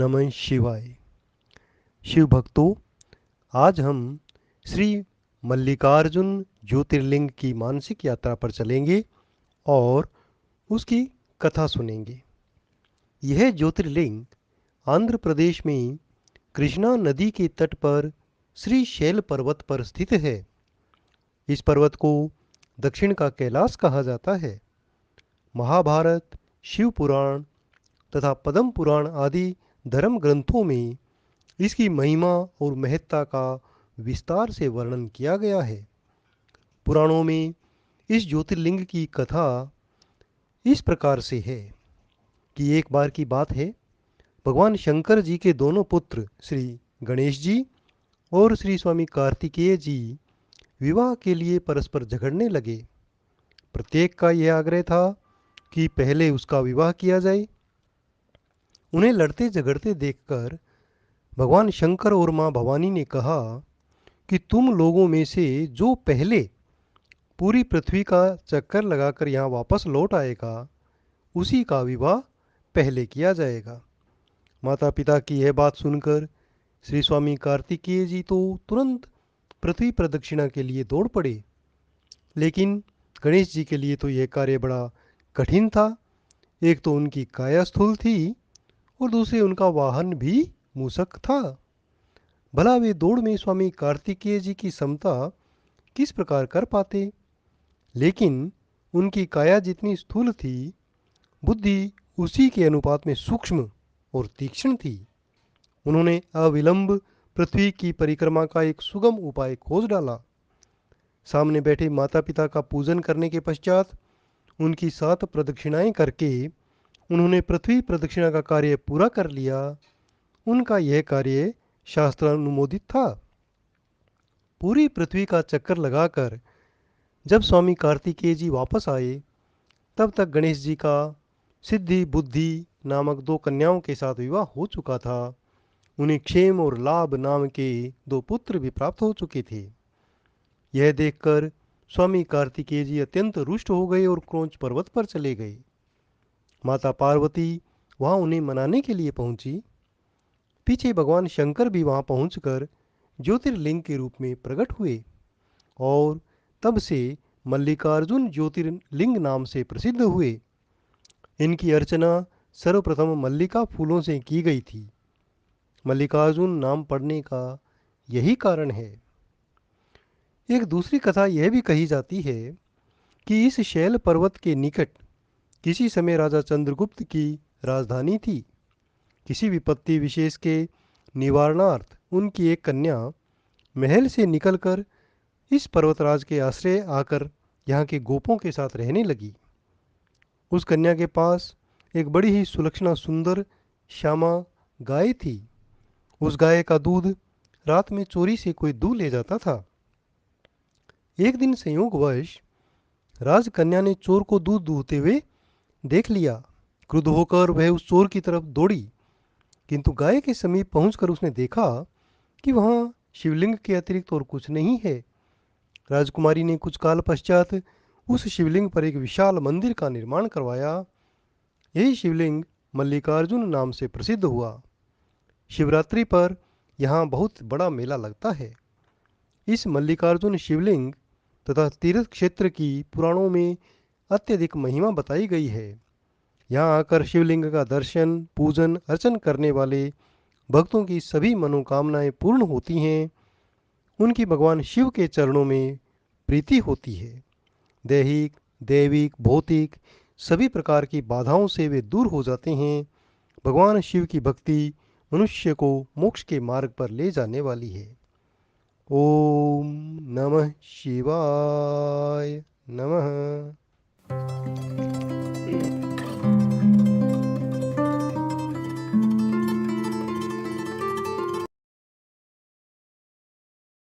नमः शिवाय। शिव भक्तों, आज हम श्री मल्लिकार्जुन ज्योतिर्लिंग की मानसिक यात्रा पर चलेंगे और उसकी कथा सुनेंगे। यह ज्योतिर्लिंग आंध्र प्रदेश में कृष्णा नदी के तट पर श्री शैल पर्वत पर स्थित है। इस पर्वत को दक्षिण का कैलाश कहा जाता है। महाभारत, शिव पुराण तथा पद्म पुराण आदि धर्म ग्रंथों में इसकी महिमा और महत्ता का विस्तार से वर्णन किया गया है। पुराणों में इस ज्योतिर्लिंग की कथा इस प्रकार से है कि एक बार की बात है, भगवान शंकर जी के दोनों पुत्र श्री गणेश जी और श्री स्वामी कार्तिकेय जी विवाह के लिए परस्पर झगड़ने लगे। प्रत्येक का यह आग्रह था कि पहले उसका विवाह किया जाए। उन्हें लड़ते झगड़ते देखकर भगवान शंकर और मां भवानी ने कहा कि तुम लोगों में से जो पहले पूरी पृथ्वी का चक्कर लगाकर यहाँ वापस लौट आएगा, उसी का विवाह पहले किया जाएगा। माता पिता की यह बात सुनकर श्री स्वामी कार्तिकेय जी तो तुरंत पृथ्वी प्रदक्षिणा के लिए दौड़ पड़े, लेकिन गणेश जी के लिए तो यह कार्य बड़ा कठिन था। एक तो उनकी काया स्थूल थी और दूसरे उनका वाहन भी मूषक था। भला वे दौड़ में स्वामी कार्तिकेय जी की समता किस प्रकार कर पाते। लेकिन उनकी काया जितनी स्थूल थी, बुद्धि उसी के अनुपात में सूक्ष्म और तीक्ष्ण थी। उन्होंने अविलंब पृथ्वी की परिक्रमा का एक सुगम उपाय खोज डाला। सामने बैठे माता पिता का पूजन करने के पश्चात उनकी 7 प्रदक्षिणाएं करके उन्होंने पृथ्वी प्रदक्षिणा का कार्य पूरा कर लिया। उनका यह कार्य शास्त्रानुमोदित था। पूरी पृथ्वी का चक्कर लगाकर जब स्वामी कार्तिकेय जी वापस आए, तब तक गणेश जी का सिद्धि बुद्धि नामक 2 कन्याओं के साथ विवाह हो चुका था। उन्हें क्षेम और लाभ नाम के 2 पुत्र भी प्राप्त हो चुके थे। यह देखकर स्वामी कार्तिकेय जी अत्यंत रुष्ट हो गए और क्रोंच पर्वत पर चले गए। माता पार्वती वहां उन्हें मनाने के लिए पहुंची। पीछे भगवान शंकर भी वहां पहुंचकर ज्योतिर्लिंग के रूप में प्रकट हुए और तब से मल्लिकार्जुन ज्योतिर्लिंग नाम से प्रसिद्ध हुए। इनकी अर्चना सर्वप्रथम मल्लिका फूलों से की गई थी। मल्लिकार्जुन नाम पड़ने का यही कारण है। एक दूसरी कथा यह भी कही जाती है कि इस शैल पर्वत के निकट किसी समय राजा चंद्रगुप्त की राजधानी थी। किसी विपत्ति विशेष के निवारणार्थ उनकी एक कन्या महल से निकलकर इस पर्वतराज के आश्रय आकर यहाँ के गोपों के साथ रहने लगी। उस कन्या के पास एक बड़ी ही सुलक्षणा सुंदर श्यामा गाय थी। उस गाय का दूध रात में चोरी से कोई दूह ले जाता था। एक दिन संयोगवश राजकन्या ने चोर को दूध दूहते हुए देख लिया। क्रुद्ध होकर वह उस चोर की तरफ दौड़ी, किंतु गाय के समीप पहुंचकर उसने देखा कि वहां शिवलिंग के अतिरिक्त और कुछ नहीं है। राजकुमारी ने कुछ काल पश्चात उस शिवलिंग पर एक विशाल मंदिर का निर्माण करवाया। यही शिवलिंग मल्लिकार्जुन नाम से प्रसिद्ध हुआ। शिवरात्रि पर यहाँ बहुत बड़ा मेला लगता है। इस मल्लिकार्जुन शिवलिंग तथा तीर्थ क्षेत्र की पुराणों में अत्यधिक महिमा बताई गई है। यहाँ आकर शिवलिंग का दर्शन पूजन अर्चन करने वाले भक्तों की सभी मनोकामनाएं पूर्ण होती हैं। उनकी भगवान शिव के चरणों में प्रीति होती है। दैहिक दैविक भौतिक सभी प्रकार की बाधाओं से वे दूर हो जाते हैं। भगवान शिव की भक्ति मनुष्य को मोक्ष के मार्ग पर ले जाने वाली है। ओम नमः शिवाय नमः।